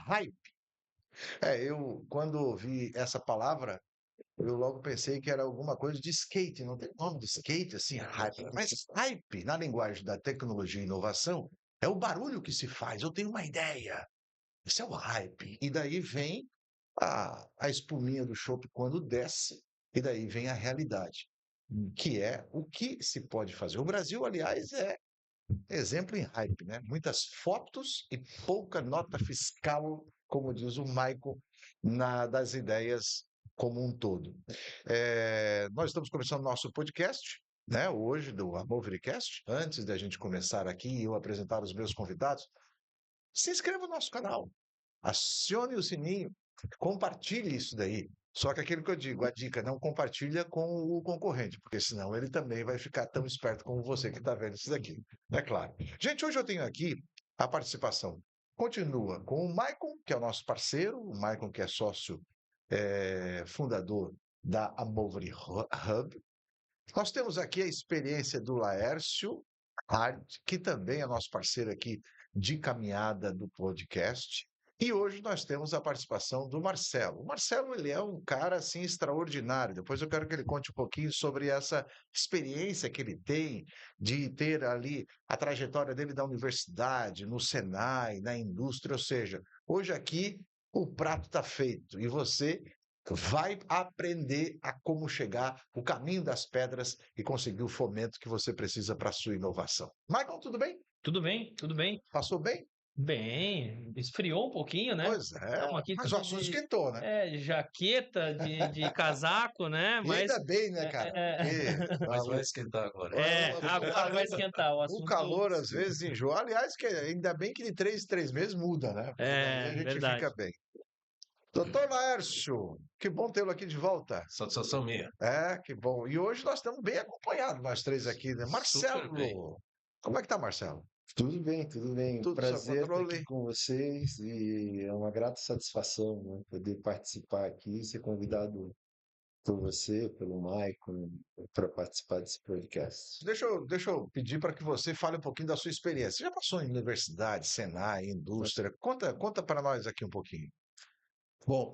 hype. Eu quando ouvi essa palavra, eu logo pensei que era alguma coisa de skate, não tem nome de skate assim, hype. Mas hype, na linguagem da tecnologia e inovação, é o barulho que se faz. Eu tenho uma ideia. Isso é o hype. E daí vem a espuminha do chopp quando desce, e daí vem a realidade, que é o que se pode fazer. O Brasil, aliás, é exemplo em hype, né? Muitas fotos e pouca nota fiscal, como diz o Michael, das ideias como um todo. Nós estamos começando nosso podcast, né? Hoje, do Amovercast. Antes da gente começar aqui e eu apresentar os meus convidados, se inscreva no nosso canal, acione o sininho, compartilhe isso daí. Só que aquilo que eu digo, a dica, não compartilha com o concorrente, porque senão ele também vai ficar tão esperto como você que está vendo isso daqui. É claro. Gente, hoje eu tenho aqui a participação. Continua com o Maicon, que é o nosso parceiro, o Maicon que é sócio fundador da Amovery Hub. Nós temos aqui a experiência do Laércio Hard, que também é nosso parceiro aqui de caminhada do podcast. E hoje nós temos a participação do Marcelo. O Marcelo, ele é um cara assim extraordinário. Depois eu quero que ele conte um pouquinho sobre essa experiência que ele tem de ter ali a trajetória dele da universidade, no Senai, na indústria, ou seja, hoje aqui o prato está feito e você vai aprender a como chegar o caminho das pedras e conseguir o fomento que você precisa para a sua inovação. Michael, tudo bem? Tudo bem, tudo bem. Passou bem? Bem, esfriou um pouquinho, né? Pois é, Estamos aqui mas o tudo assunto de esquentou, né? jaqueta, de casaco, né? E ainda Mas bem, né, cara? Porque Mas vai esquentar agora. agora vai esquentar o o assunto. calor às vezes enjoa. Aliás, que ainda bem que de 3 em 3 meses muda, né? Porque daí a gente Verdade. fica bem. Doutor Laércio, que bom tê-lo aqui de volta. Satisfação minha. Que bom. E hoje nós estamos bem acompanhados, nós três aqui, né? Super bem. Marcelo, como é que tá, Marcelo? Tudo bem, tudo bem. Tudo sob Prazer estar controle? aqui com vocês e é uma grata satisfação, né, poder participar aqui, ser convidado por você, pelo Maicon, para participar desse podcast. Deixa eu pedir para que você fale um pouquinho da sua experiência. Você já passou em universidade, Senai, indústria? Conta para nós aqui um pouquinho. Bom,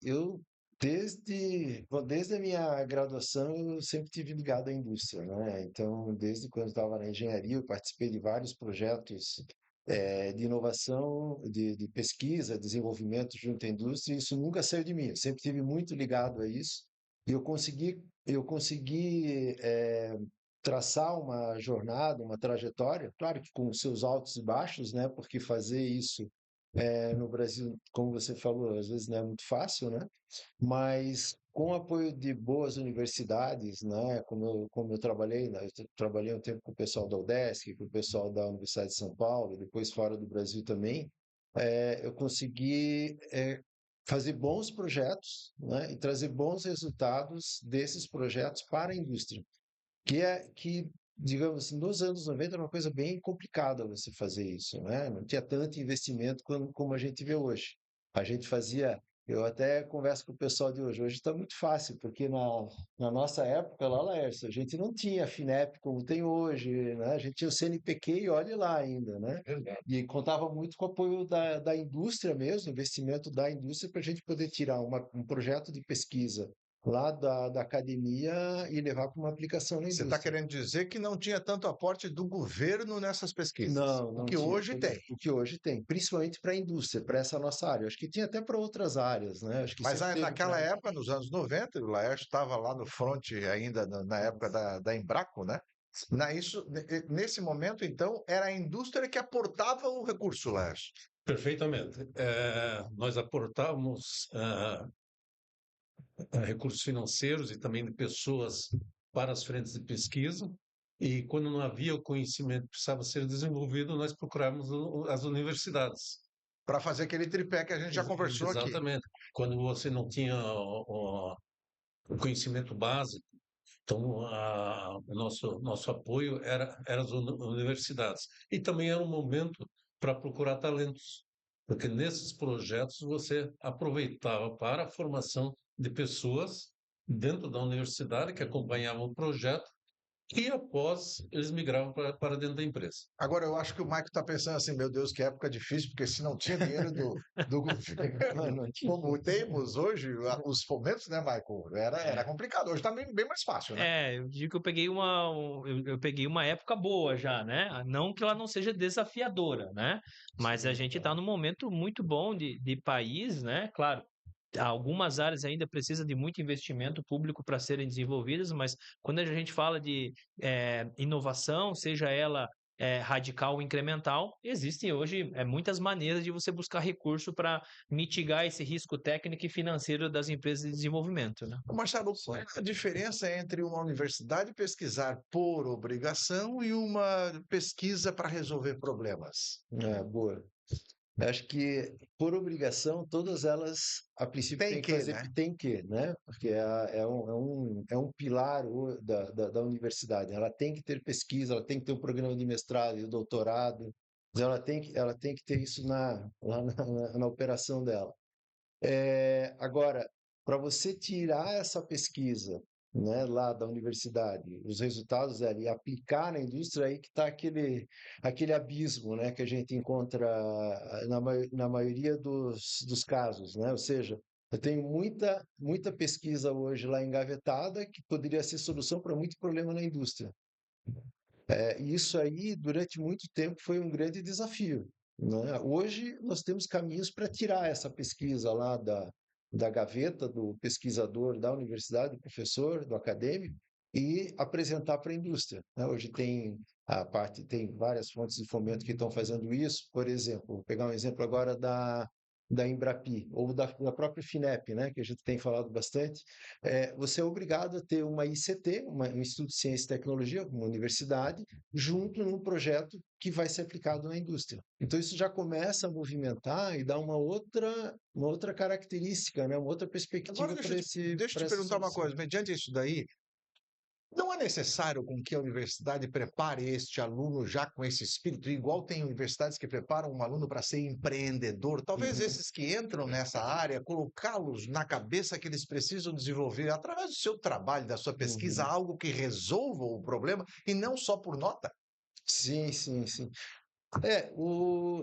eu desde a minha graduação eu sempre tive ligado à indústria, né? Então, desde quando eu estava na engenharia, eu participei de vários projetos de inovação, de pesquisa, desenvolvimento junto à indústria, e isso nunca saiu de mim. Eu sempre tive muito ligado a isso e eu consegui traçar uma jornada, uma trajetória, claro que com seus altos e baixos, né? Porque fazer isso no Brasil, como você falou, às vezes não é muito fácil, né? Mas com o apoio de boas universidades, né? Como eu trabalhei, né? Eu trabalhei um tempo com o pessoal da UDESC, com o pessoal da Universidade de São Paulo, depois fora do Brasil também, eu consegui fazer bons projetos, né? E trazer bons resultados desses projetos para a indústria, que digamos assim, nos anos 90 era uma coisa bem complicada você fazer isso, né? Não tinha tanto investimento como a gente vê hoje. A gente fazia, eu até converso com o pessoal de hoje está muito fácil, porque na nossa época lá, Laércio, a gente não tinha a FINEP como tem hoje, né? A gente tinha o CNPq e olhe lá ainda, né? E contava muito com o apoio da indústria mesmo, investimento da indústria para a gente poder tirar um projeto de pesquisa lá da academia e levar para uma aplicação na Você indústria. está querendo dizer que não tinha tanto aporte do governo nessas pesquisas? Não, O não que tinha. hoje tem. O que hoje tem, principalmente para a indústria, para essa nossa área. Acho que tinha até para outras áreas, né? Acho que Mas sempre teve naquela época, nos anos 90, o Laércio estava lá no front ainda na época da Embraco, né? Nesse momento, então, era a indústria que aportava o recurso, Laércio. Perfeitamente. Nós aportávamos recursos financeiros e também de pessoas para as frentes de pesquisa. E quando não havia o conhecimento que precisava ser desenvolvido, nós procurávamos as universidades. Para fazer aquele tripé que a gente já conversou aqui. Exatamente. Quando você não tinha o conhecimento básico, então o nosso apoio era as universidades. E também era um momento para procurar talentos, porque nesses projetos você aproveitava para a formação de pessoas dentro da universidade que acompanhavam o projeto E após, eles migravam para dentro da empresa. Agora, eu acho que o Michael está pensando assim, meu Deus, que época difícil, porque se não tinha dinheiro do governo, Não tinha. como temos hoje, os fomentos, né, Michael? Era complicado. Hoje está bem mais fácil, né? Eu digo que eu peguei uma época boa já, né? Não que ela não seja desafiadora, né? Mas a Sim, gente está claro. num momento muito bom de país, né? Claro, algumas áreas ainda precisam de muito investimento público para serem desenvolvidas, mas quando a gente fala de inovação, seja ela radical ou incremental, existem hoje muitas maneiras de você buscar recurso para mitigar esse risco técnico e financeiro das empresas de desenvolvimento, né? Marcelo, qual é a diferença entre uma universidade pesquisar por obrigação e uma pesquisa para resolver problemas? Boa. Eu acho que, por obrigação, todas elas, a princípio, Tem têm que que, fazer, né? tem que, né? Porque é um pilar da universidade. Ela tem que ter pesquisa, ela tem que ter um programa de mestrado e doutorado, mas ela tem que ter isso lá na operação dela. Agora, para você tirar essa pesquisa, né, lá da universidade, os resultados dela e aplicar na indústria, aí que está aquele abismo, né, que a gente encontra na maioria dos casos, né? Ou seja, eu tenho muita pesquisa hoje lá engavetada que poderia ser solução para muito problema na indústria. E isso aí, durante muito tempo, foi um grande desafio, né? Hoje, nós temos caminhos para tirar essa pesquisa lá da gaveta do pesquisador da universidade, do professor, do acadêmico, e apresentar para a indústria, né? Hoje tem várias fontes de fomento que estão fazendo isso. Por exemplo, vou pegar um exemplo agora da Embrapi, ou da própria FINEP, né, que a gente tem falado bastante. Você é obrigado a ter uma ICT, um Instituto de Ciência e Tecnologia, uma universidade, junto num projeto que vai ser aplicado na indústria. Então, isso já começa a movimentar e dar uma outra característica, né, uma outra Agora perspectiva deixa eu te, deixa eu para te essa perguntar uma solução. coisa, mediante isso daí, não é necessário com que a universidade prepare este aluno já com esse espírito, igual tem universidades que preparam um aluno para ser empreendedor. Talvez Uhum. esses que entram nessa área, colocá-los na cabeça que eles precisam desenvolver, através do seu trabalho, da sua pesquisa, Uhum. algo que resolva o problema e não só por nota. Sim, sim, sim.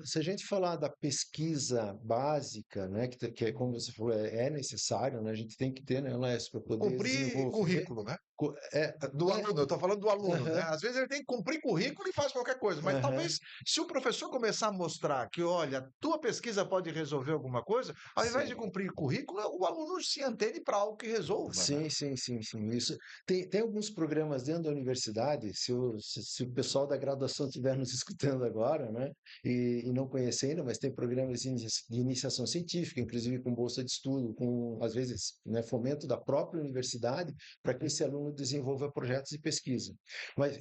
Se a gente falar da pesquisa básica, né, que é como você falou, é necessário, né, a gente tem que ter, né, Laércio, para poder Cumprir desenvolver. currículo, né? co- É, Do aluno, eu estou falando do aluno, né? aham, Às vezes ele tem que cumprir currículo e faz qualquer coisa, mas aham, talvez se o professor começar a mostrar que, olha, tua pesquisa pode resolver alguma coisa, ao invés de sim. cumprir currículo, o aluno se antene para algo que resolva, né? Sim, sim, sim, sim. Isso tem alguns programas dentro da universidade. Se o pessoal da graduação estiver nos escutando agora, né, e não conhece ainda, mas tem programas de iniciação científica, inclusive com bolsa de estudo, com às vezes, né, fomento da própria universidade para que esse aluno desenvolva projetos de pesquisa.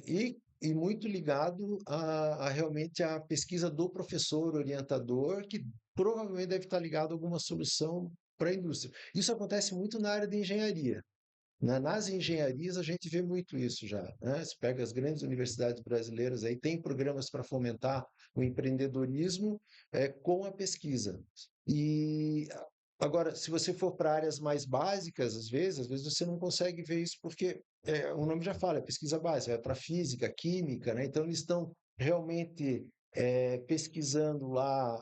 E muito ligado a realmente a pesquisa do professor orientador, que provavelmente deve estar ligado a alguma solução para a indústria. Isso acontece muito na área de engenharia, né? Nas engenharias a gente vê muito isso já, né? Você pega as grandes universidades brasileiras aí, tem programas para fomentar o empreendedorismo com a pesquisa. E agora, se você for para áreas mais básicas, às vezes você não consegue ver isso porque o nome já fala, é pesquisa básica, é para física, química, né? Então eles estão realmente pesquisando lá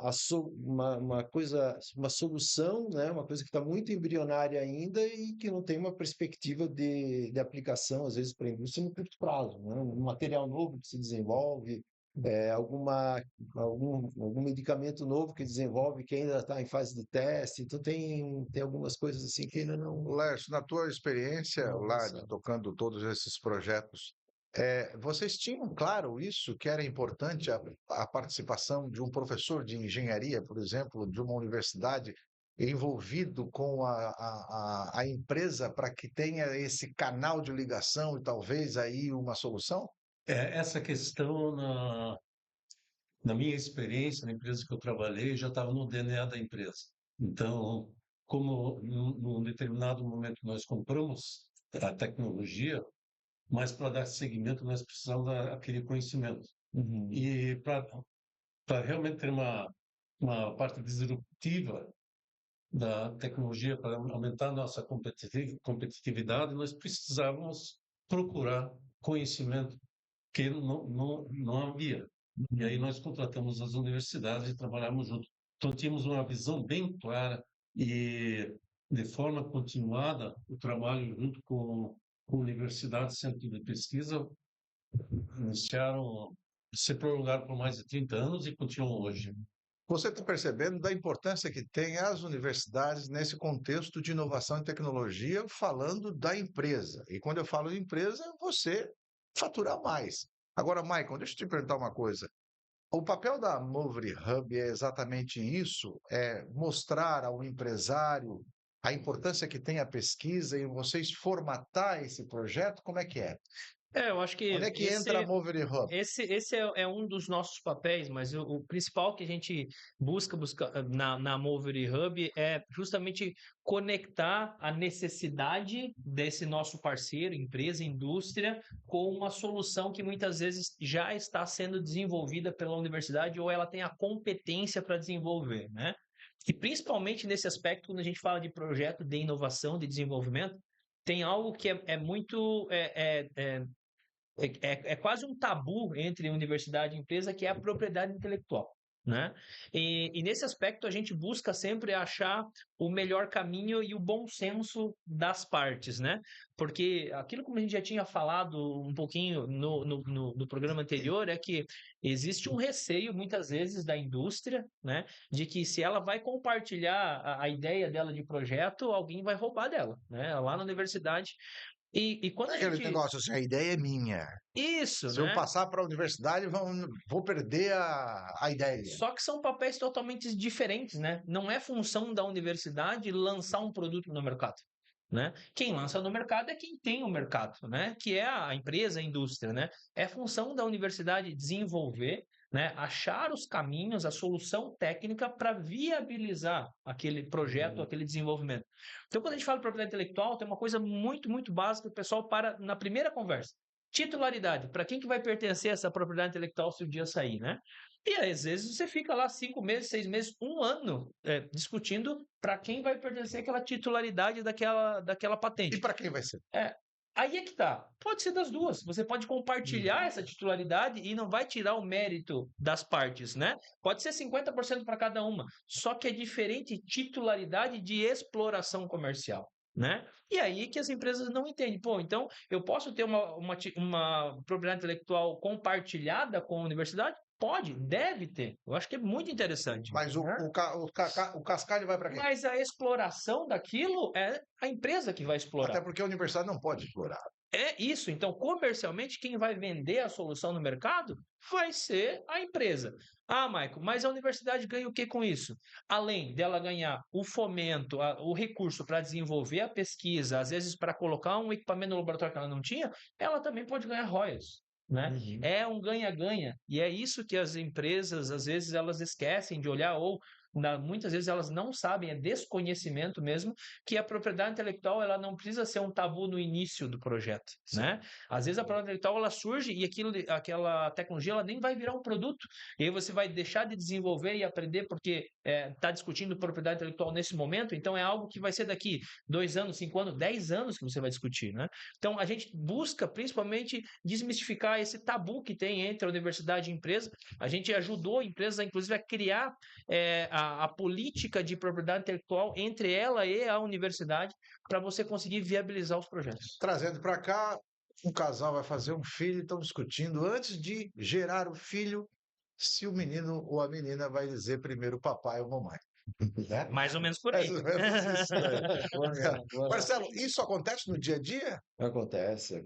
uma coisa, uma solução, né? Uma coisa que está muito embrionária ainda e que não tem uma perspectiva de aplicação, às vezes, para a indústria no curto prazo, né? Um material novo que se desenvolve, algum medicamento novo que desenvolve que ainda está em fase de teste. Então, tem algumas coisas assim que ainda não, Lércio, na tua experiência não lá avançaram. tocando todos esses projetos, vocês tinham claro isso, que era importante a participação de um professor de engenharia, por exemplo, de uma universidade, envolvido com a empresa para que tenha esse canal de ligação e talvez aí uma solução? Essa questão, na minha experiência, na empresa que eu trabalhei, já estava no DNA da empresa. Então, como num determinado momento nós compramos a tecnologia, mas para dar seguimento nós precisamos adquirir conhecimento. Uhum. E para realmente ter uma parte disruptiva da tecnologia, para aumentar a nossa competitividade, nós precisávamos procurar conhecimento que não havia. E aí nós contratamos as universidades e trabalhamos junto. Então tínhamos uma visão bem clara e de forma continuada o trabalho junto com universidades, centros de pesquisa, se prolongaram por mais de 30 anos e continuam hoje. Você está percebendo da importância que tem as universidades nesse contexto de inovação e tecnologia, falando da empresa. E quando eu falo de empresa, você faturar mais. Agora, Michael, deixa eu te perguntar uma coisa. O papel da Movery Hub é exatamente isso, é mostrar ao empresário a importância que tem a pesquisa e vocês formatar esse projeto, como é que é? Eu acho que Onde é que entra a Movery Hub? esse é um dos nossos papéis, mas o principal que a gente busca na Movery Hub é justamente conectar a necessidade desse nosso parceiro, empresa, indústria, com uma solução que muitas vezes já está sendo desenvolvida pela universidade ou ela tem a competência para desenvolver, né? E principalmente nesse aspecto, quando a gente fala de projeto de inovação, de desenvolvimento, tem algo que é muito é quase um tabu entre universidade e empresa, que é a propriedade intelectual, né? E nesse aspecto a gente busca sempre achar o melhor caminho e o bom senso das partes, né? Porque aquilo como a gente já tinha falado um pouquinho no programa anterior, é que existe um receio muitas vezes da indústria, né? De que se ela vai compartilhar a ideia dela de projeto, alguém vai roubar dela, né? Lá na universidade. E quando a Aquele gente... negócio assim, a ideia é minha. Isso, Se eu né? passar para a universidade, vou perder a ideia. Só que são papéis totalmente diferentes, né? Não é função da universidade lançar um produto no mercado, né? Quem lança no mercado é quem tem o mercado, né? Que é a empresa, a indústria, né? É função da universidade desenvolver, né? Achar os caminhos, a solução técnica para viabilizar aquele projeto, aquele desenvolvimento. Então, quando a gente fala de propriedade intelectual, tem uma coisa muito, muito básica que o pessoal para na primeira conversa. Titularidade. Para quem que vai pertencer essa propriedade intelectual se o dia sair, né? E aí, às vezes você fica lá 5 meses, 6 meses, um ano discutindo para quem vai pertencer aquela titularidade daquela E patente. para quem vai ser? Aí é que tá. Pode ser das duas. Você pode compartilhar essa titularidade e não vai tirar o mérito das partes, né? Pode ser 50% para cada uma. Só que é diferente titularidade de exploração comercial, né? E aí que as empresas não entendem. Pô, então eu posso ter uma propriedade intelectual compartilhada com a universidade? Pode, deve ter. Eu acho que é muito interessante. Mas o cascalho vai para quem? Mas a exploração daquilo é a empresa que vai explorar. Até porque a universidade não pode explorar. É isso. Então, comercialmente, quem vai vender a solução no mercado vai ser a empresa. Ah, Maico, mas a universidade ganha o que com isso? Além dela ganhar o fomento, o recurso para desenvolver a pesquisa, às vezes para colocar um equipamento no laboratório que ela não tinha, ela também pode ganhar royalties. Né? É um ganha-ganha. E é isso que as empresas, às vezes, elas esquecem de olhar, ou muitas vezes elas não sabem, é desconhecimento mesmo, que a propriedade intelectual ela não precisa ser um tabu no início do projeto, né? Às vezes a propriedade intelectual ela surge e aquela tecnologia ela nem vai virar um produto. E aí você vai deixar de desenvolver e aprender porque está discutindo propriedade intelectual nesse momento, então é algo que vai ser daqui 2 anos, 5 anos, 10 anos que você vai discutir, né? Então a gente busca principalmente desmistificar esse tabu que tem entre a universidade e a empresa. A gente ajudou a empresa, inclusive, a criar a política de propriedade intelectual entre ela e a universidade para você conseguir viabilizar os projetos. Trazendo para cá, um casal vai fazer um filho e estão discutindo antes de gerar o filho se o menino ou a menina vai dizer primeiro papai ou mamãe. Né? Mais ou menos por aí. Mais ou menos isso daí. Marcelo, isso acontece no dia a dia? Acontece.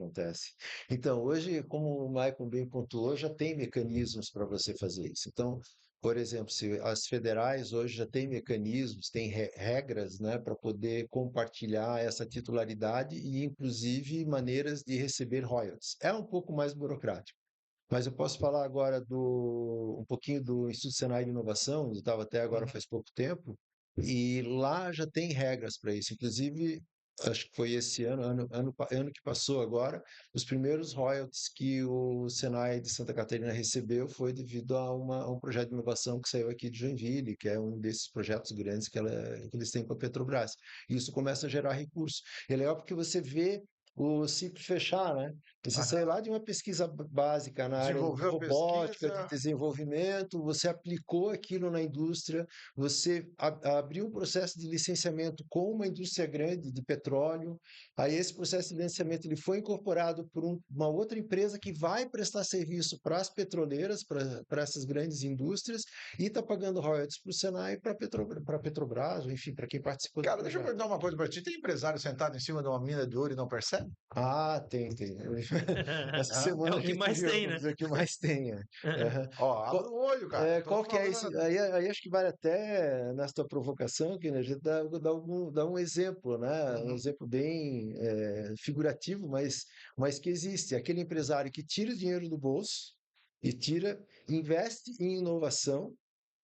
Então, hoje, como o Maicon bem pontuou, já tem mecanismos para você fazer isso. Então, por exemplo, se as federais hoje já têm mecanismos, têm regras, né, para poder compartilhar essa titularidade e, inclusive, maneiras de receber royalties. É um pouco mais burocrático. Mas eu posso falar agora um pouquinho do Instituto Senai de Inovação, eu estava até agora faz pouco tempo, e lá já tem regras para isso. Inclusive, acho que foi esse ano que passou agora, os primeiros royalties que o Senai de Santa Catarina recebeu foi devido a um projeto de inovação que saiu aqui de Joinville, que é um desses projetos grandes que eles têm com a Petrobras. E isso começa a gerar recursos. E é legal porque você vê o ciclo fechar, né? Você Aham. saiu lá de uma pesquisa básica na área de Desenvolveu a robótica, de pesquisa. desenvolvimento, você aplicou aquilo na indústria, você abriu um processo de licenciamento com uma indústria grande de petróleo, aí esse processo de licenciamento ele foi incorporado por uma outra empresa que vai prestar serviço para as petroleiras, para essas grandes indústrias, e está pagando royalties para o Senai e para a Petrobras, ou enfim, para quem participou do Cara, deixa eu projeto. perguntar uma coisa para ti. Tem empresário sentado em cima de uma mina de ouro e não percebe? Ah, tem. Essa Hã? É semana o a que gente mais viu tem, né? alguns aqui mais tem. Aham. Ó, abre Qual, o olho, cara. Eu tô qual que é esse? falando. Aí acho que vale até, nessa tua provocação, que a gente dá um exemplo, né? Um Uhum. exemplo bem figurativo, mas que existe. Aquele empresário que tira o dinheiro do bolso e investe em inovação.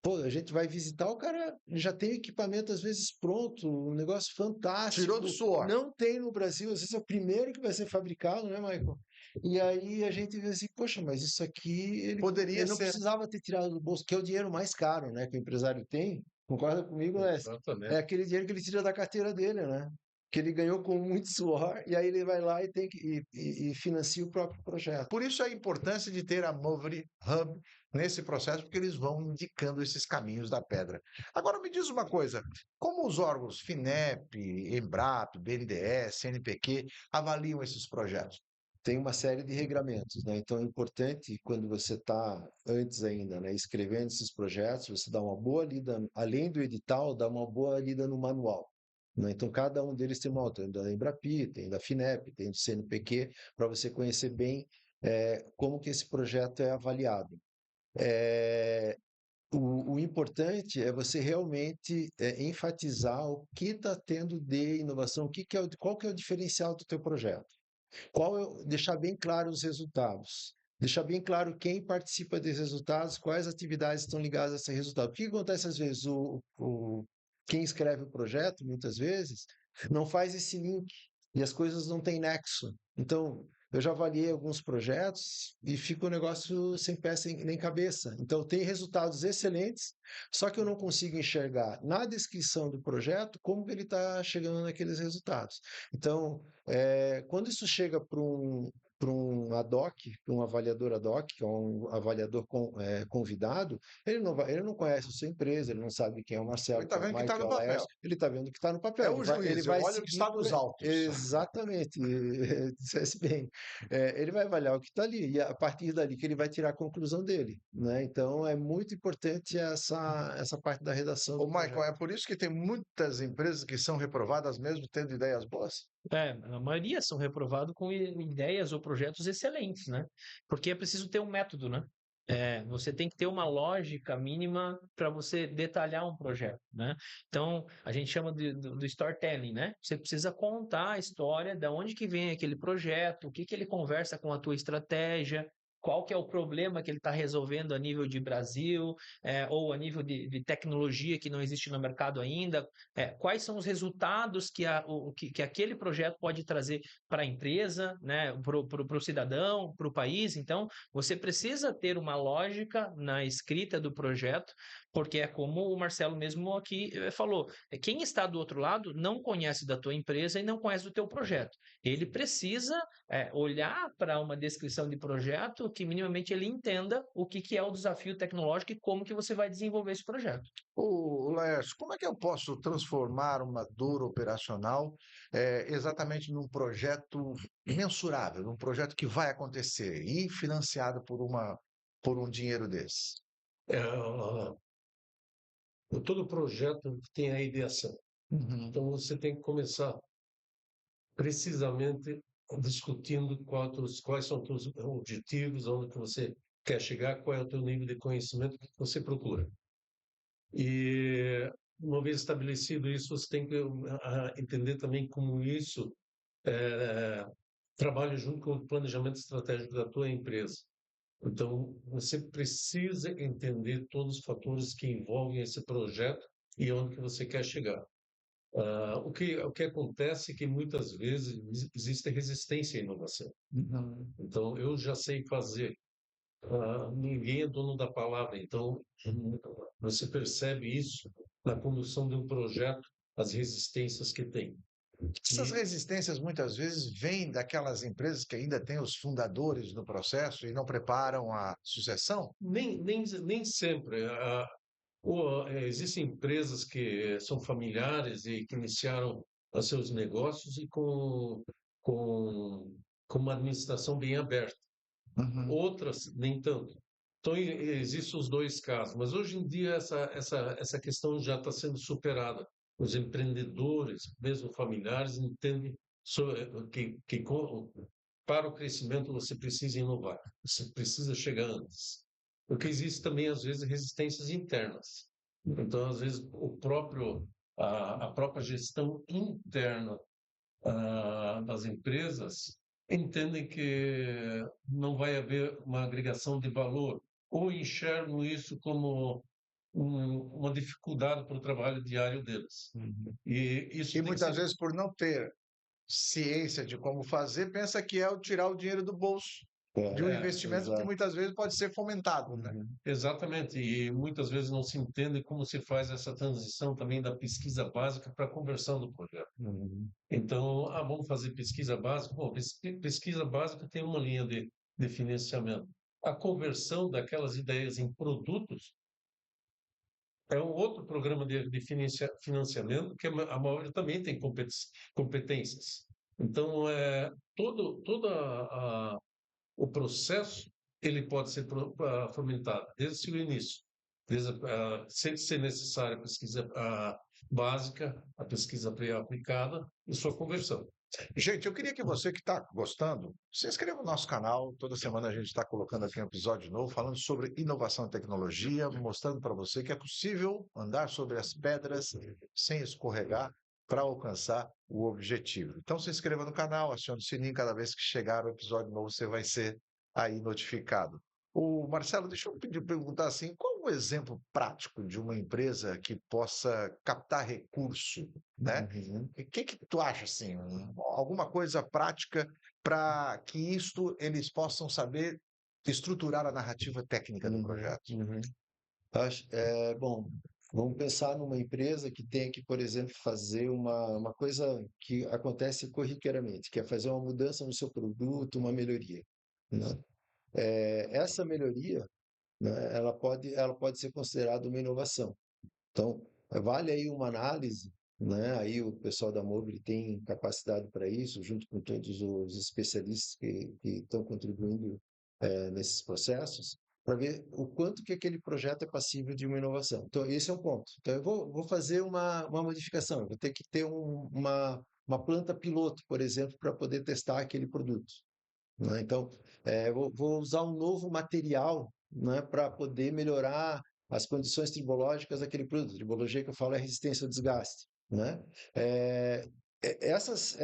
Pô, a gente vai visitar, o cara já tem equipamento às vezes pronto, um negócio Tirou do fantástico. suor. Não tem no Brasil, às vezes é o primeiro que vai ser fabricado, né, Michael? E aí a gente vê assim, poxa, mas isso aqui Poderia ele não ser. precisava ter tirado do bolso, que é o dinheiro mais caro, né, que o empresário tem. Concorda comigo, Lécio? É Exatamente. aquele dinheiro que ele tira da carteira dele, né? Que ele ganhou com muito suor, e aí ele vai lá e tem e financia o próprio projeto. Por isso a importância de ter a Movery Hub nesse processo, porque eles vão indicando esses caminhos da pedra. Agora me diz uma coisa, como os órgãos FINEP, Embrapa, BNDES, CNPq avaliam esses projetos? Tem uma série de regramentos, né? Então é importante, quando você está antes ainda, né, escrevendo esses projetos, você dá uma boa lida, além do edital, dá uma boa lida no manual. Né? Então cada um deles tem uma outra, tem da Embrapi, tem da FINEP, tem do CNPq, para você conhecer bem como que esse projeto é avaliado. O importante é você realmente enfatizar o que está tendo de inovação, qual que é o diferencial do teu projeto. Deixar bem claro os resultados. Deixar bem claro quem participa desses resultados, quais atividades estão ligadas a esse resultado. O que acontece às vezes? Quem escreve o projeto, muitas vezes, não faz esse link e as coisas não têm nexo. Então, eu já avaliei alguns projetos e fica o negócio sem pé nem cabeça. Então, tem resultados excelentes, só que eu não consigo enxergar na descrição do projeto como que ele está chegando naqueles resultados. Então, quando isso chega para um ad hoc, para um avaliador ad hoc, que é um avaliador convidado, ele não conhece a sua empresa, ele não sabe quem é o Marcelo, Ele está quem é o vendo que está no Michael, o papel. Laércio, ele está vendo o que está no É papel, o ele juiz, eu vai olho o que seguir está nos autos. exatamente, dissesse bem. Ele vai avaliar o que está ali, e a partir dali que ele vai tirar a conclusão dele, né? Então, é muito importante essa parte da redação Ô, do Michael, projeto. é por isso que tem muitas empresas que são reprovadas mesmo tendo ideias boas? A maioria são reprovados com ideias ou projetos excelentes, né? Porque é preciso ter um método, né? Você tem que ter uma lógica mínima para você detalhar um projeto, né? Então, a gente chama do storytelling, né? Você precisa contar a história, de onde que vem aquele projeto, o que que ele conversa com a tua estratégia, qual que é o problema que ele está resolvendo a nível de Brasil, ou a nível de tecnologia que não existe no mercado ainda, quais são os resultados que aquele projeto pode trazer para a empresa, né, para o cidadão, para o país. Então, você precisa ter uma lógica na escrita do projeto, porque é como o Marcelo mesmo aqui falou, quem está do outro lado não conhece da tua empresa e não conhece do teu projeto. Ele precisa olhar para uma descrição de projeto que minimamente ele entenda o que é o desafio tecnológico e como que você vai desenvolver esse projeto. Ô, Laércio, como é que eu posso transformar uma dor operacional exatamente num projeto mensurável, num projeto que vai acontecer e financiado por um dinheiro desse? É, todo projeto tem a ideação. Uhum. Então, você tem que começar precisamente discutindo quais são os teus objetivos, onde que você quer chegar, qual é o teu nível de conhecimento que você procura. E, uma vez estabelecido isso, você tem que entender também como isso trabalha junto com o planejamento estratégico da tua empresa. Então, você precisa entender todos os fatores que envolvem esse projeto e onde que você quer chegar. O que acontece é que muitas vezes existe resistência à inovação. Uhum. Então, eu já sei fazer. Ninguém é dono da palavra. Então, você percebe isso na condução de um projeto, as resistências que tem. Essas E resistências muitas vezes vêm daquelas empresas que ainda têm os fundadores no processo e não preparam a sucessão? nem sempre. Existem empresas que são familiares e que iniciaram os seus negócios e com, com uma administração bem aberta. Uhum. Outras, nem tanto. Então, existem os dois casos. Mas hoje em dia, essa questão já está sendo superada. Os empreendedores, mesmo familiares, entendem para o crescimento você precisa inovar, você precisa chegar antes. Porque existe também, às vezes, resistências internas. Então, às vezes, a própria gestão interna das empresas entendem que não vai haver uma agregação de valor ou enxergam isso como uma dificuldade para o trabalho diário deles. E isso E tem que muitas ser vezes, por não ter ciência de como fazer, pensa que é o tirar o dinheiro do bolso de um investimento que Exato. muitas vezes pode ser fomentado, né? Uhum. exatamente, e muitas vezes não se entende como se faz essa transição também da pesquisa básica para a conversão do projeto. Uhum. Então, vamos fazer pesquisa básica. Bom, pesquisa básica tem uma linha de financiamento. A conversão daquelas ideias em produtos é um outro programa de financiamento que a maioria também tem competências. Então, o processo ele pode ser fomentado desde o início, sem ser necessária a pesquisa básica, a pesquisa pré-aplicada e sua conversão. Gente, eu queria que você que está gostando, se inscreva no nosso canal. Toda semana a gente está colocando aqui um episódio novo falando sobre inovação e tecnologia, mostrando para você que é possível andar sobre as pedras sem escorregar para alcançar o objetivo. Então se inscreva no canal, acione o sininho, cada vez que chegar o episódio novo você vai ser aí notificado. O Marcelo, deixa eu perguntar assim, qual o exemplo prático de uma empresa que possa captar recurso, né? Uhum. O que tu acha assim, alguma coisa prática para que isto eles possam saber estruturar a narrativa técnica do Uhum. projeto? Uhum. Bom, vamos pensar numa empresa que tem que, por exemplo, fazer uma coisa que acontece corriqueiramente, que é fazer uma mudança no seu produto, uma melhoria, né? Essa melhoria, né, ela pode ser considerada uma inovação. Então, vale aí uma análise, né? Aí o pessoal da Mobile tem capacidade para isso, junto com todos os especialistas que estão contribuindo nesses processos, para ver o quanto que aquele projeto é passível de uma inovação. Então, esse é um ponto. Então, eu vou fazer uma modificação, eu vou ter que ter uma planta piloto, por exemplo, para poder testar aquele produto, né? Então, vou usar um novo material, né, para poder melhorar as condições tribológicas daquele produto. Tribologia que eu falo é resistência ao desgaste, né? Eh, essas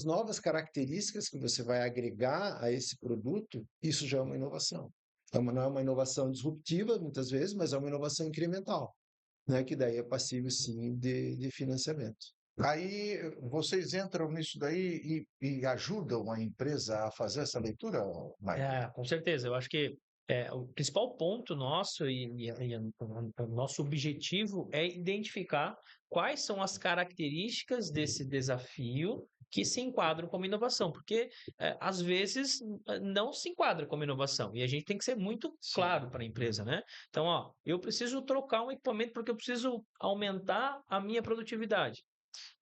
novas características que você vai agregar a esse produto, isso já é uma inovação. Não é uma inovação disruptiva, muitas vezes, mas é uma inovação incremental, né, que daí é passível, sim, de financiamento. Aí vocês entram nisso daí e ajudam a empresa a fazer essa leitura, Mike? Com certeza. Eu acho que o principal ponto nosso o nosso objetivo é identificar quais são as características desse desafio que se enquadram como inovação, porque às vezes não se enquadra como inovação e a gente tem que ser muito claro para a empresa, né? Então, ó, eu preciso trocar um equipamento porque eu preciso aumentar a minha produtividade.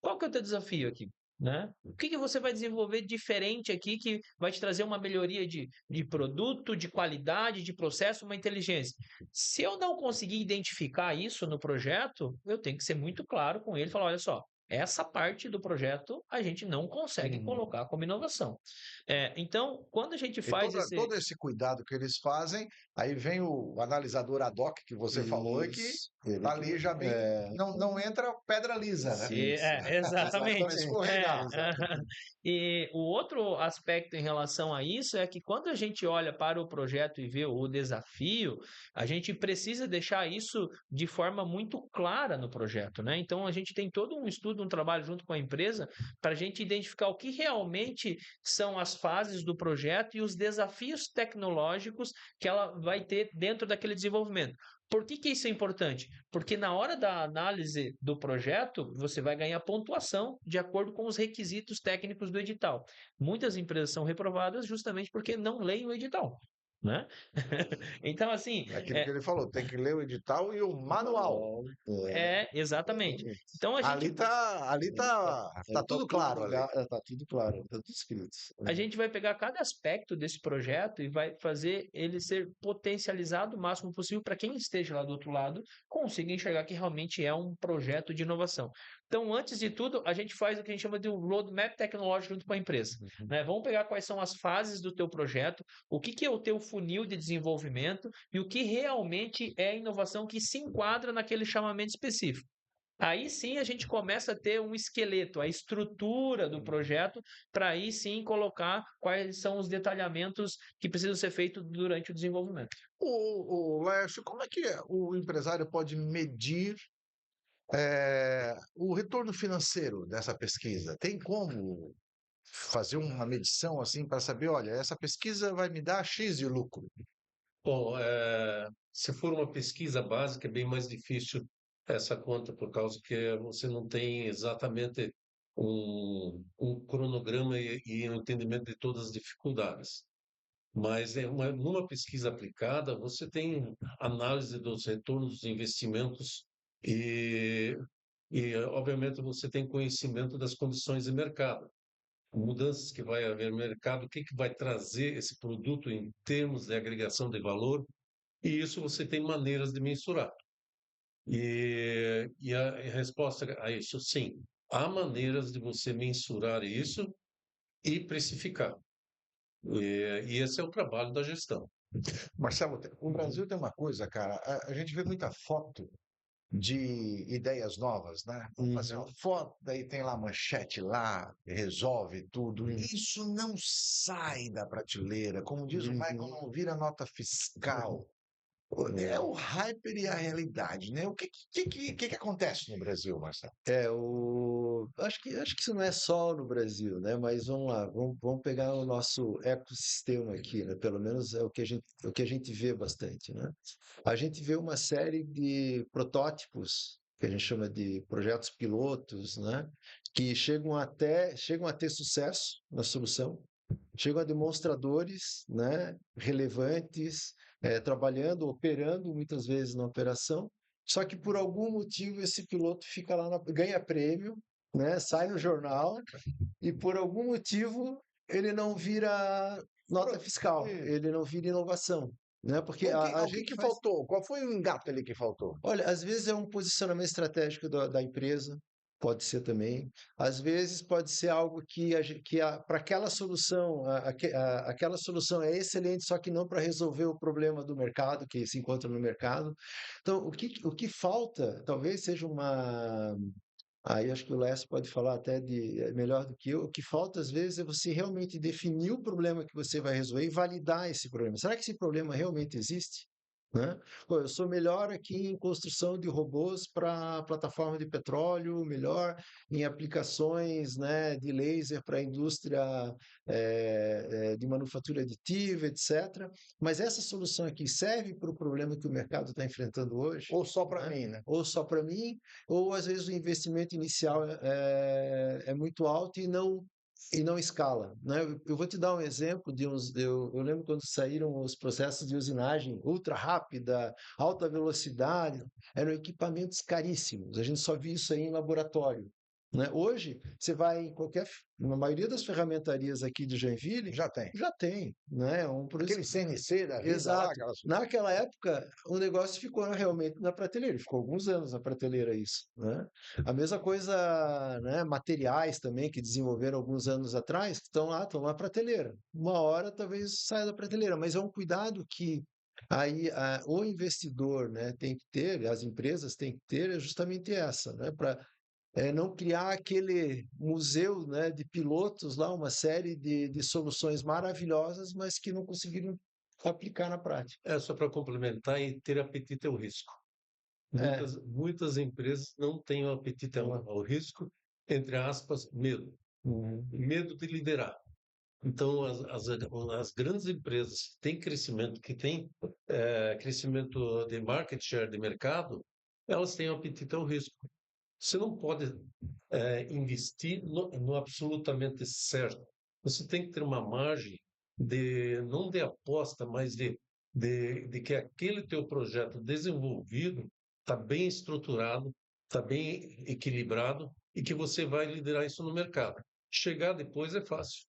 Qual que é o teu desafio aqui? Né? O que você vai desenvolver diferente aqui que vai te trazer uma melhoria de produto, de qualidade, de processo, uma inteligência? Se eu não conseguir identificar isso no projeto, eu tenho que ser muito claro com ele e falar: olha só, essa parte do projeto a gente não consegue colocar como inovação. Então, quando a gente E faz esse. todo esse cuidado que eles fazem, aí vem o analisador ad hoc que você falou e que Isso, ele tá que ali já bem, não entra pedra lisa, né? isso. Exatamente. Escorregar. E o outro aspecto em relação a isso é que quando a gente olha para o projeto e vê o desafio, a gente precisa deixar isso de forma muito clara no projeto, né? Então a gente tem todo um estudo de um trabalho junto com a empresa para a gente identificar o que realmente são as fases do projeto e os desafios tecnológicos que ela vai ter dentro daquele desenvolvimento. Por que isso é importante? Porque na hora da análise do projeto, você vai ganhar pontuação de acordo com os requisitos técnicos do edital. Muitas empresas são reprovadas justamente porque não leem o edital, né? Então, assim, Aquilo que ele falou, tem que ler o edital e o manual. exatamente. Então, a Ali gente tá tudo claro ali. Tá tudo claro, tá tudo escrito. A gente vai pegar cada aspecto desse projeto e vai fazer ele ser potencializado o máximo possível para quem esteja lá do outro lado consiga enxergar que realmente é um projeto de inovação. Então, antes de tudo, a gente faz o que a gente chama de um roadmap tecnológico junto com a empresa, né? Vamos pegar quais são as fases do teu projeto, o que é o teu funil de desenvolvimento e o que realmente é a inovação que se enquadra naquele chamamento específico. Aí sim a gente começa a ter um esqueleto, a estrutura do projeto, para aí sim colocar quais são os detalhamentos que precisam ser feitos durante o desenvolvimento. O Laércio, como é que o empresário pode medir o retorno financeiro dessa pesquisa? Tem como fazer uma medição assim para saber, olha, essa pesquisa vai me dar X de lucro? Bom, se for uma pesquisa básica, é bem mais difícil essa conta, por causa que você não tem exatamente um cronograma e um entendimento de todas as dificuldades. Mas numa pesquisa aplicada, você tem análise dos retornos dos investimentos e, obviamente, você tem conhecimento das condições de mercado, mudanças que vai haver no mercado, o que vai trazer esse produto em termos de agregação de valor, e isso você tem maneiras de mensurar. E a resposta a isso, sim, há maneiras de você mensurar isso e precificar. E esse é o trabalho da gestão. Marcelo, o Brasil tem uma coisa, cara, a gente vê muita foto de ideias novas, né? Vamos fazer uma foto, daí tem lá a manchete lá, resolve tudo. Isso não sai da prateleira, como diz o Michael, não vira nota fiscal. É o hyper e a realidade, né? O que acontece no Brasil, Marcelo? Acho que isso não é só no Brasil, né? Mas vamos lá, vamos pegar o nosso ecossistema aqui, né? Pelo menos é o que a gente vê bastante, né? A gente vê uma série de protótipos, que a gente chama de projetos pilotos, né? Que chegam a ter sucesso na solução, chegam a demonstradores, né? Relevantes, trabalhando, operando muitas vezes na operação, só que por algum motivo esse piloto fica lá, ganha prêmio, né? Sai no jornal e por algum motivo ele não vira nota fiscal, ele não vira inovação, né? Porque a O que gente faltou? Qual foi o engate ali que faltou? Olha, às vezes é um posicionamento estratégico da empresa, pode ser também. Às vezes pode ser algo que, para aquela solução, aquela solução é excelente, só que não para resolver o problema do mercado, que se encontra no mercado. Então, o que falta, talvez seja uma. Aí acho que o Lécio pode falar até melhor do que eu. O que falta, às vezes, é você realmente definir o problema que você vai resolver e validar esse problema. Será que esse problema realmente existe? Né? Pô, eu sou melhor aqui em construção de robôs para plataforma de petróleo, melhor em aplicações, né, de laser para a indústria de manufatura aditiva, etc. Mas essa solução aqui serve para o problema que o mercado está enfrentando hoje? Ou só para mim, né? Ou só para mim, ou às vezes o investimento inicial é muito alto e não escala, né? Eu vou te dar um exemplo eu lembro quando saíram os processos de usinagem ultra rápida, alta velocidade, eram equipamentos caríssimos. A gente só via isso aí em laboratório, né? Hoje, você vai na maioria das ferramentarias aqui de Joinville, Já tem. né? Aquele CNC da vida lá, Exato. aquelas... Naquela época, o negócio ficou realmente na prateleira, ficou alguns anos na prateleira isso, né? A mesma coisa, né? Materiais também que desenvolveram alguns anos atrás, que estão lá na prateleira. Uma hora talvez saia da prateleira, mas é um cuidado que aí o investidor, né, tem que ter, as empresas têm que ter, é justamente essa, né? Para não criar aquele museu, né, de pilotos lá, uma série de soluções maravilhosas, mas que não conseguiram aplicar na prática. Só para complementar, e ter apetite ao risco. Muitas empresas não têm o apetite ao risco entre aspas, medo. Uhum. Medo de liderar. Então, as grandes empresas que têm crescimento, que têm crescimento de market share de mercado, elas têm apetite ao risco. Você não pode investir no absolutamente certo. Você tem que ter uma margem não de aposta, mas de que aquele teu projeto desenvolvido está bem estruturado, está bem equilibrado e que você vai liderar isso no mercado. Chegar depois é fácil.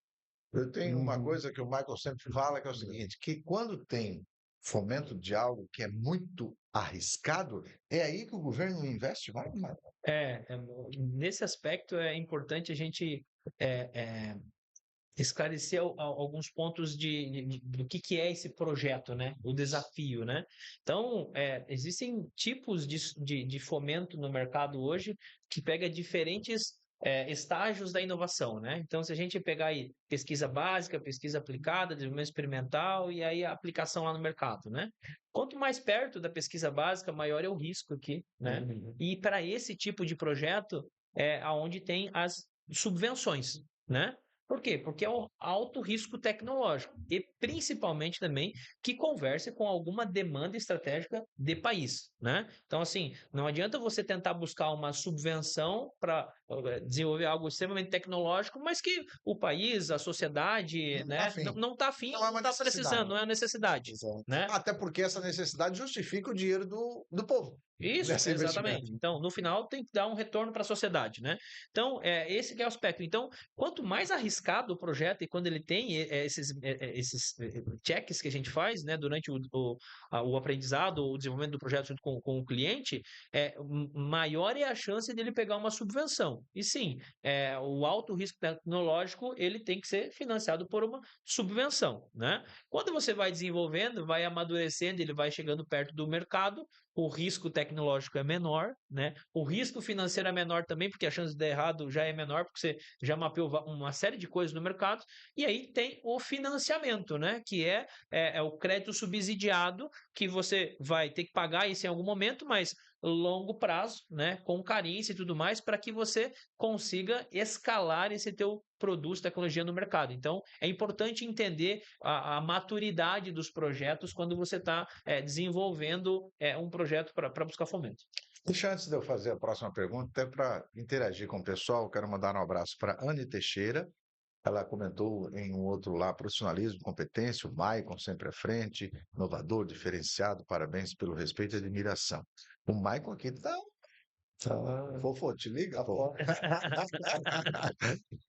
Eu tenho uma Uhum. coisa que o Michael sempre fala, que é o seguinte, que quando tem fomento de algo que é muito arriscado, é aí que o governo investe mais, Michael. Nesse aspecto é importante a gente é, é, esclarecer alguns pontos do que é esse projeto, né? O desafio, né? Então, existem tipos de fomento no mercado hoje que pega diferentes estágios da inovação, né? Então, se a gente pegar aí pesquisa básica, pesquisa aplicada, desenvolvimento experimental e aí a aplicação lá no mercado, né? Quanto mais perto da pesquisa básica, maior é o risco aqui, né? Uhum. E para esse tipo de projeto é aonde tem as subvenções, né? Por quê? Porque é um alto risco tecnológico e principalmente também que converse com alguma demanda estratégica de país, né? Então, assim, não adianta você tentar buscar uma subvenção para desenvolver algo extremamente tecnológico, mas que o país, a sociedade, Não está né, afim. não está afim, Não é não uma está precisando, necessidade. não é a necessidade, Exato. né? Até porque essa necessidade justifica o dinheiro do povo Isso, nesse investimento. exatamente. Então, no final, tem que dar um retorno para a sociedade, né? Então, esse que é o aspecto. Então, quanto mais arriscado o projeto e quando ele tem esses checks que a gente faz, né, durante o aprendizado, o desenvolvimento do projeto junto com o cliente, maior é a chance dele pegar uma subvenção. E sim, o alto risco tecnológico, ele tem que ser financiado por uma subvenção, né? Quando você vai desenvolvendo, vai amadurecendo, ele vai chegando perto do mercado, o risco tecnológico é menor, né? O risco financeiro é menor também, porque a chance de dar errado já é menor, porque você já mapeou uma série de coisas no mercado. E aí tem o financiamento, né? Que é o crédito subsidiado, que você vai ter que pagar isso em algum momento, mas longo prazo, né? Com carência e tudo mais, para que você consiga escalar esse teu produto, tecnologia no mercado. Então, é importante entender a maturidade dos projetos quando você está desenvolvendo um projeto para buscar fomento. Deixa antes de eu fazer a próxima pergunta, até para interagir com o pessoal, quero mandar um abraço para Anne Teixeira. Ela comentou em um outro lá, profissionalismo, competência, o Maicon sempre à frente, inovador, diferenciado, parabéns pelo respeito e admiração. O Maicon aqui tá Tá. fofo, te liga, Tá pô. fora.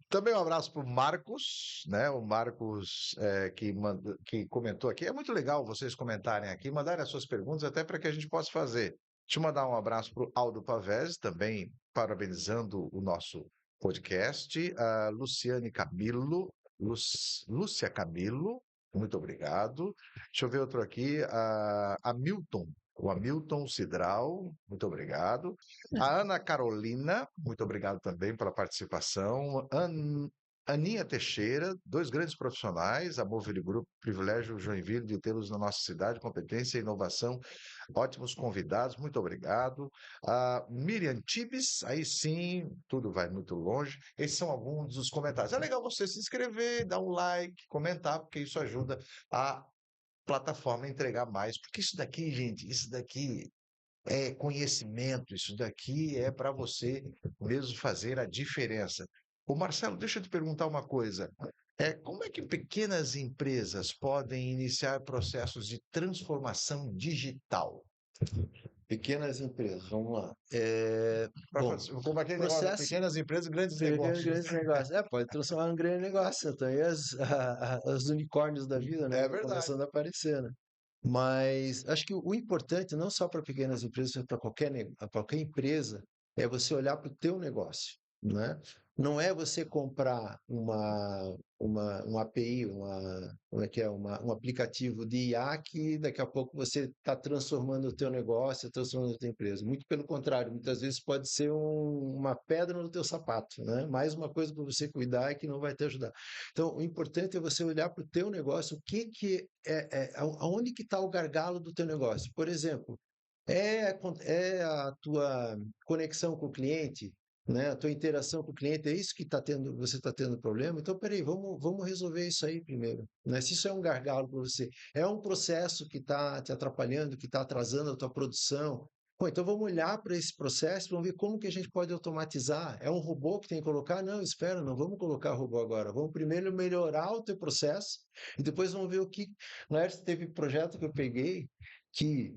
Também um abraço para o Marcos, né? O Marcos que comentou aqui. É muito legal vocês comentarem aqui, mandarem as suas perguntas até para que a gente possa fazer. Deixa eu mandar um abraço para o Aldo Pavese, também parabenizando o nosso podcast. A Luciane Camilo, Lúcia Camilo, muito obrigado. Deixa eu ver outro aqui. A Hamilton, o Hamilton Cidral, muito obrigado. A Ana Carolina, muito obrigado também pela participação. Aninha Teixeira, dois grandes profissionais, a Movile Group, privilégio Joinville de tê-los na nossa cidade, competência e inovação, ótimos convidados, muito obrigado. A Miriam Tibes, aí sim, tudo vai muito longe. Esses são alguns dos comentários. É legal você se inscrever, dar um like, comentar, porque isso ajuda a plataforma a entregar mais. Porque isso daqui, gente, isso daqui é conhecimento, isso daqui é para você mesmo fazer a diferença. Ô Marcelo, deixa eu te perguntar uma coisa. Como é que pequenas empresas podem iniciar processos de transformação digital? Pequenas empresas, vamos lá. Bom, Como aquele negócio, processo. pequenas empresas, grandes Pequenos negócios. grandes negócios. Pode transformar num grande negócio. Então, aí os unicórnios da vida, né? É Estão verdade. começando a aparecer, né? Mas acho que o importante, não só para pequenas empresas, mas para qualquer empresa, é você olhar para o teu negócio, né? Não é você comprar uma API, um aplicativo de IA que daqui a pouco você está transformando o teu negócio, transformando a tua empresa. Muito pelo contrário, muitas vezes pode ser uma pedra no teu sapato, né? Mais uma coisa para você cuidar e que não vai te ajudar. Então, o importante é você olhar para o teu negócio, aonde que está o gargalo do teu negócio. Por exemplo, é a tua conexão com o cliente? né? A tua interação com o cliente, é isso que você está tendo problema? Então, peraí, vamos resolver isso aí primeiro, né? Se isso é um gargalo para você, é um processo que está te atrapalhando, que está atrasando a tua produção, pô, então vamos olhar para esse processo, vamos ver como que a gente pode automatizar. É um robô que tem que colocar? Não, espera, não vamos colocar robô agora. Vamos primeiro melhorar o teu processo e depois vamos ver o que... Laércio, teve projeto que eu peguei que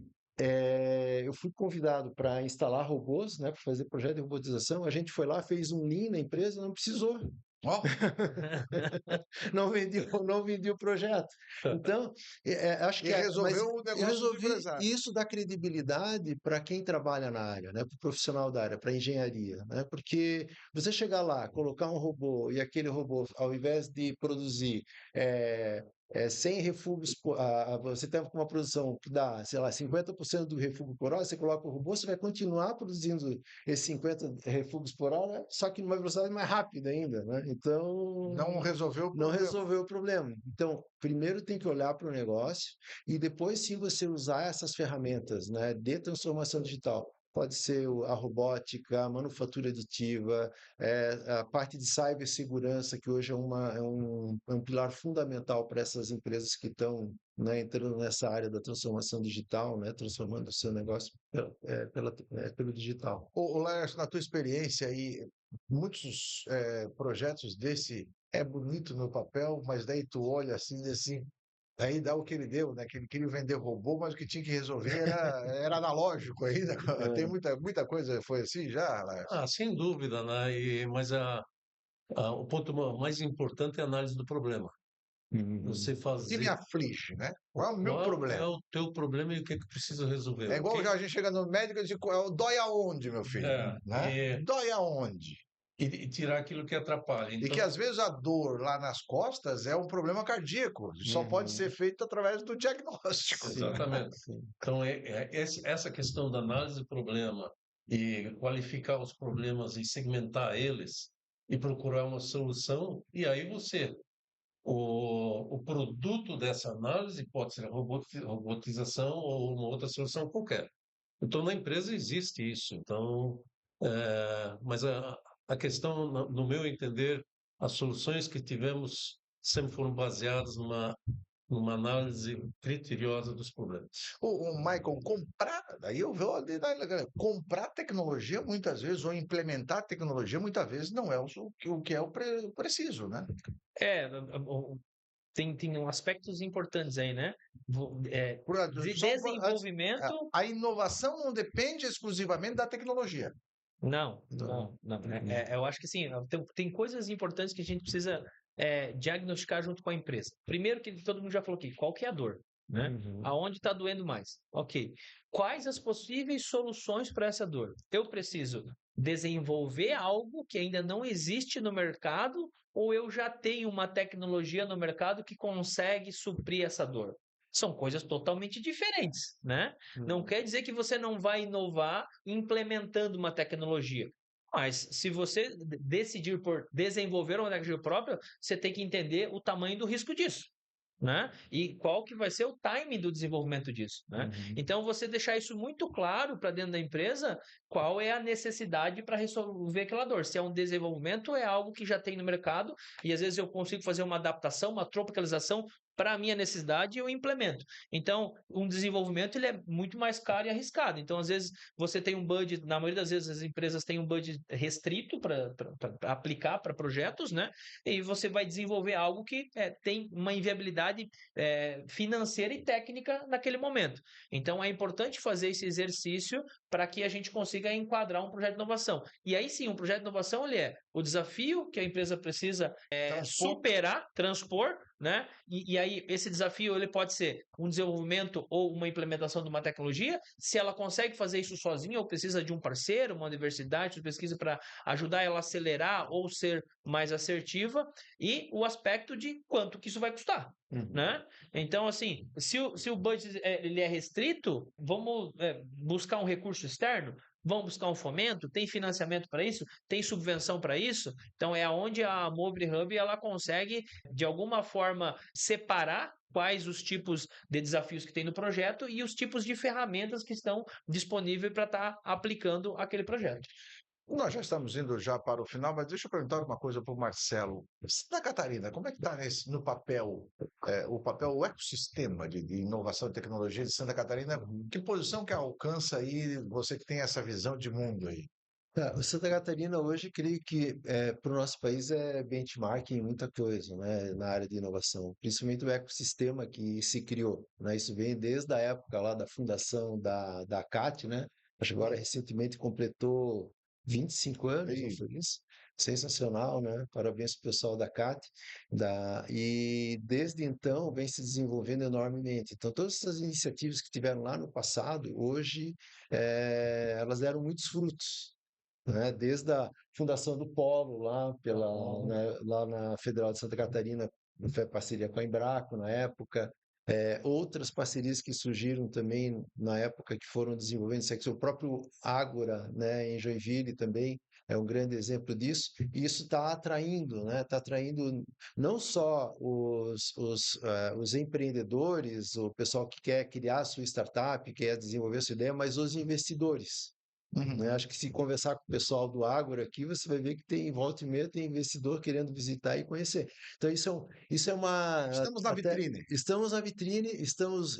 eu fui convidado para instalar robôs, né, para fazer projeto de robotização. A gente foi lá, fez um Lean na empresa, não precisou. Ó, Não vendi o projeto. Então, acho e que mas resolveu o eu negócio do resolvi empresário. isso dá credibilidade para quem trabalha na área, né, para o profissional da área, para a engenharia, né, porque você chegar lá, colocar um robô e aquele robô, ao invés de produzir 100 refugos, você tem uma produção que dá, sei lá, 50% do refúgio por hora, você coloca o robô, você vai continuar produzindo esses 50 refugos por hora, só que numa velocidade mais rápida ainda, né? Então, Não resolveu o não problema. resolveu o problema. Então, primeiro tem que olhar para o negócio e depois sim você usar essas ferramentas, né, de transformação digital. Pode ser a robótica, a manufatura aditiva, a parte de cibersegurança, que hoje é um pilar fundamental para essas empresas que estão, né, entrando nessa área da transformação digital, né, transformando o seu negócio pelo digital. Ô, Laércio, na tua experiência aí, muitos projetos desse é bonito no papel, mas daí tu olha assim, aí dá o que ele deu, né? Que ele queria vender robô, mas o que tinha que resolver era analógico ainda. Tem muita coisa, foi assim já, Laércio? Sem dúvida, né? Mas o ponto mais importante é a análise do problema. Você O que me fazer aflige, né? Qual é o meu qual é problema? o teu problema e o que é que precisa resolver. É igual já a gente chega no médico e diz, dói aonde, meu filho? É, Né? Dói aonde? e tirar aquilo que atrapalha. E que Então, às vezes a dor lá nas costas é um problema cardíaco, só pode ser feito através do diagnóstico. Sim, exatamente. sim. Então, essa questão da análise do problema e qualificar os problemas e segmentar eles e procurar uma solução, e aí o produto dessa análise pode ser a robotização ou uma outra solução qualquer. Então, na empresa existe isso. Então, mas a questão, no meu entender, as soluções que tivemos sempre foram baseadas numa análise criteriosa dos problemas. O Michael, comprar, aí eu vou comprar tecnologia muitas vezes, ou implementar tecnologia muitas vezes não é o que é o preciso, né? É, tem aspectos importantes aí, né? De desenvolvimento. A inovação não depende exclusivamente da tecnologia. Não. Eu acho que sim, tem coisas importantes que a gente precisa diagnosticar junto com a empresa. Primeiro, que todo mundo já falou aqui, qual que é a dor? Né? Aonde está doendo mais? Ok. Quais as possíveis soluções para essa dor? Eu preciso desenvolver algo que ainda não existe no mercado ou eu já tenho uma tecnologia no mercado que consegue suprir essa dor? São coisas totalmente diferentes, né? Não quer dizer que você não vai inovar implementando uma tecnologia. Mas se você decidir por desenvolver uma tecnologia própria, você tem que entender o tamanho do risco disso. Né? E qual que vai ser o time do desenvolvimento disso, né? Então, você deixar isso muito claro para dentro da empresa, qual é a necessidade para resolver aquela dor. Se é um desenvolvimento ou é algo que já tem no mercado e às vezes eu consigo fazer uma adaptação, uma tropicalização para a minha necessidade e eu implemento. Então, um desenvolvimento ele é muito mais caro e arriscado. Então, às vezes, você tem um budget, na maioria das vezes as empresas têm um budget restrito para aplicar para projetos, né? E você vai desenvolver algo que tem uma inviabilidade financeira e técnica naquele momento. Então, é importante fazer esse exercício para que a gente consiga enquadrar um projeto de inovação. E aí sim, um projeto de inovação ele é o desafio que a empresa precisa superar, transpor, né? E aí esse desafio ele pode ser um desenvolvimento ou uma implementação de uma tecnologia. Se ela consegue fazer isso sozinha ou precisa de um parceiro, uma universidade de pesquisa para ajudar ela a acelerar ou ser mais assertiva, e o aspecto de quanto que isso vai custar. Né? Então, assim, se o budget ele é restrito, vamos buscar um recurso externo, vamos buscar um fomento, tem financiamento para isso, tem subvenção para isso. Então, é onde a Mobile Hub ela consegue, de alguma forma, separar quais os tipos de desafios que tem no projeto e os tipos de ferramentas que estão disponíveis para estar aplicando aquele projeto. Nós já estamos indo já para o final, mas deixa eu perguntar uma coisa para o Marcelo. Santa Catarina, como é que está no papel, o ecossistema de inovação e tecnologia de Santa Catarina? Que posição que alcança aí, você que tem essa visão de mundo aí? O Santa Catarina hoje, creio que para o nosso país é benchmark em muita coisa, né, na área de inovação, principalmente o ecossistema que se criou, né, isso vem desde a época lá da fundação da CAT, né, acho que agora recentemente completou 25 anos, não E foi isso? Sensacional, né? Parabéns para o pessoal da CAT, e desde então vem se desenvolvendo enormemente. Então, todas essas iniciativas que tiveram lá no passado, hoje, elas deram muitos frutos, né? Desde a fundação do Polo lá na Federal de Santa Catarina, foi parceria com a Embraco na época, outras parcerias que surgiram também na época que foram desenvolvendo, o próprio Ágora, né, em Joinville também é um grande exemplo disso, e isso está atraindo, né, está atraindo não só os empreendedores, o pessoal que quer criar sua startup, quer desenvolver sua ideia, mas os investidores, né? Acho que se conversar com o pessoal do Ágora aqui, você vai ver que tem, volta e meia, tem investidor querendo visitar e conhecer. Então, isso é uma. estamos na Até vitrine. estamos na vitrine,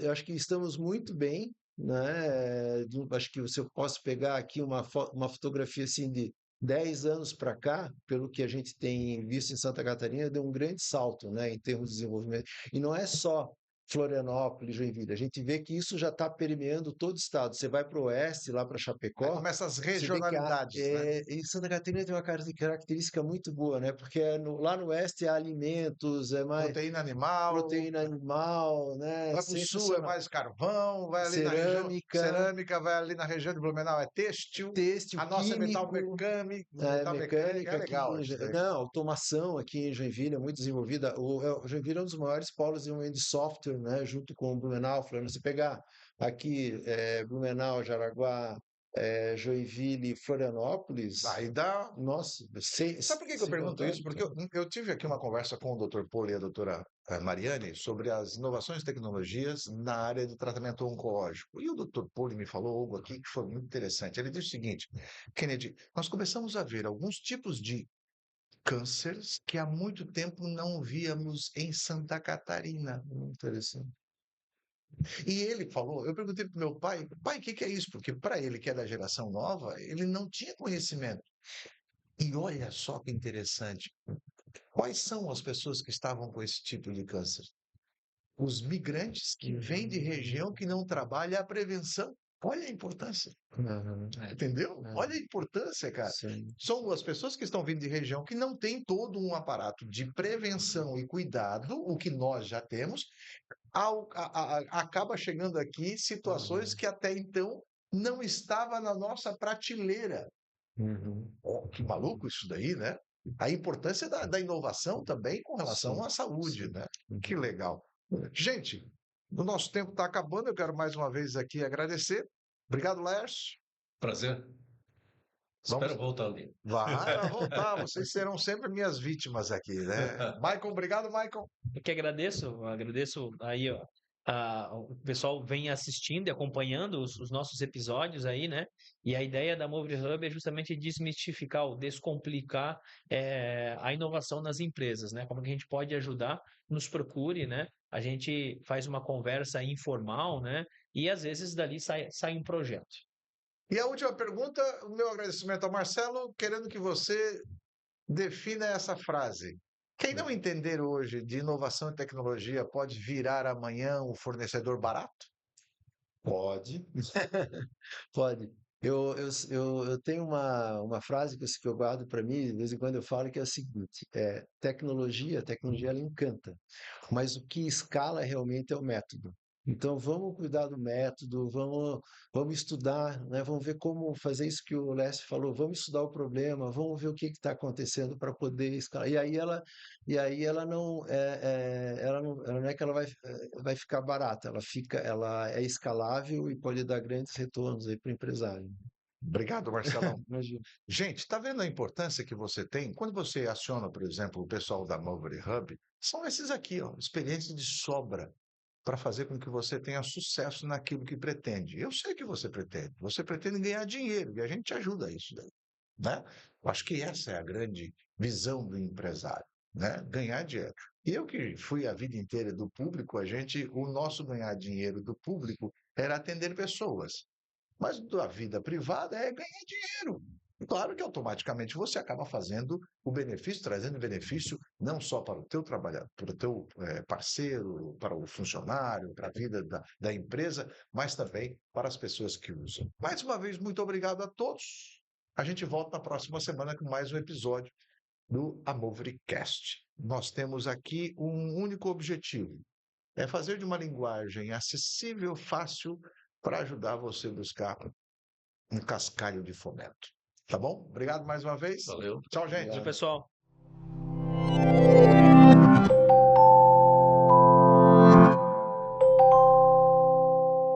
eu acho que estamos muito bem, né? Acho que se eu posso pegar aqui uma fotografia assim de 10 anos para cá, pelo que a gente tem visto em Santa Catarina, deu um grande salto, né, em termos de desenvolvimento. E não é só Florianópolis, Joinville. A gente vê que isso já está permeando todo o estado. Você vai para o oeste, lá para Aí Chapecó, começam as você vê que regionalidades, né? em Santa Catarina tem uma característica muito boa, né? Porque lá no oeste é alimentos, é mais Proteína animal, proteína animal, né? vai para o sul é Sensacional. mais carvão, vai ali na região Cerâmica, cerâmica, vai ali na região de Blumenau é têxtil, têxtil, a nossa é químico, metal mecânica, é mecânica aqui legal isso daí. não, automação aqui em Joinville é muito desenvolvida. O Joinville é um dos maiores polos de desenvolvimento de software, né? Junto com o Blumenau, Florianópolis. Você pegar aqui Blumenau, Jaraguá, Joinville, Florianópolis, Aí dá. nossa, Sabe por que que eu sem pergunto contar. isso? Porque eu tive aqui uma conversa com o Dr. Poli e a doutora Mariane sobre as inovações e tecnologias na área do tratamento oncológico. E o Dr. Poli me falou algo aqui que foi muito interessante. Ele disse o seguinte, Kennedy, nós começamos a ver alguns tipos de cânceres que há muito tempo não víamos em Santa Catarina. Interessante. E ele falou, eu perguntei para o meu pai, pai, o que que é isso? Porque para ele, que é da geração nova, ele não tinha conhecimento. E olha só que interessante. Quais são as pessoas que estavam com esse tipo de câncer? Os migrantes que vêm de região que não trabalha a prevenção. Olha a importância, Uhum. entendeu? Olha a importância, cara. Sim. São as pessoas que estão vindo de região que não tem todo um aparato de prevenção e cuidado, o que nós já temos, acaba chegando aqui situações que até então não estava na nossa prateleira. Uhum. Oh, que maluco isso daí, né? A importância da inovação também com relação Sim, à saúde, sim. né? Que legal. Gente, o nosso tempo está acabando. Eu quero mais uma vez aqui agradecer. Obrigado, Laércio. Prazer. Vamos. Espero voltar ali. Vai voltar. Vocês serão sempre minhas vítimas aqui, né? Michael, obrigado, Michael. Eu que agradeço aí, ó. O pessoal vem assistindo e acompanhando os nossos episódios aí, né? E a ideia da Move Hub é justamente desmistificar ou descomplicar a inovação nas empresas, né? Como que a gente pode ajudar? Nos procure, né? A gente faz uma conversa informal, né? E às vezes dali sai um projeto. E a última pergunta, o meu agradecimento ao Marcelo, querendo que você defina essa frase. Quem não entender hoje de inovação e tecnologia pode virar amanhã um fornecedor barato? Pode, pode. Eu tenho uma frase que eu guardo para mim, de vez em quando eu falo, que é o seguinte: a tecnologia ela encanta, mas o que escala realmente é o método. Então vamos cuidar do método, vamos estudar, né? Vamos ver como fazer isso que o Lécio falou, vamos estudar o problema, vamos ver o que está acontecendo para poder escalar. E aí ela não é que ela vai ficar barata, ela é escalável e pode dar grandes retornos aí para o empresário. Obrigado, Marcelão. Imagina. Gente, está vendo a importância que você tem? Quando você aciona, por exemplo, o pessoal da Movery Hub, são esses aqui, ó, experiências de sobra para fazer com que você tenha sucesso naquilo que pretende. Eu sei que você pretende. Você pretende ganhar dinheiro e a gente te ajuda a isso daí. né? Eu acho que essa é a grande visão do empresário, né? Ganhar dinheiro. E eu que fui a vida inteira do público, o nosso ganhar dinheiro do público era atender pessoas. Mas da vida privada é ganhar dinheiro. Claro que automaticamente você acaba fazendo o benefício, trazendo benefício não só para o teu trabalhador, para o teu parceiro, para o funcionário, para a vida da empresa, mas também para as pessoas que usam. Mais uma vez, muito obrigado a todos. A gente volta na próxima semana com mais um episódio do Amovricast. Nós temos aqui um único objetivo: é fazer de uma linguagem acessível, fácil, para ajudar você a buscar um cascalho de fomento. Tá bom? Obrigado mais uma vez. Valeu. Tchau, gente. Valeu, pessoal.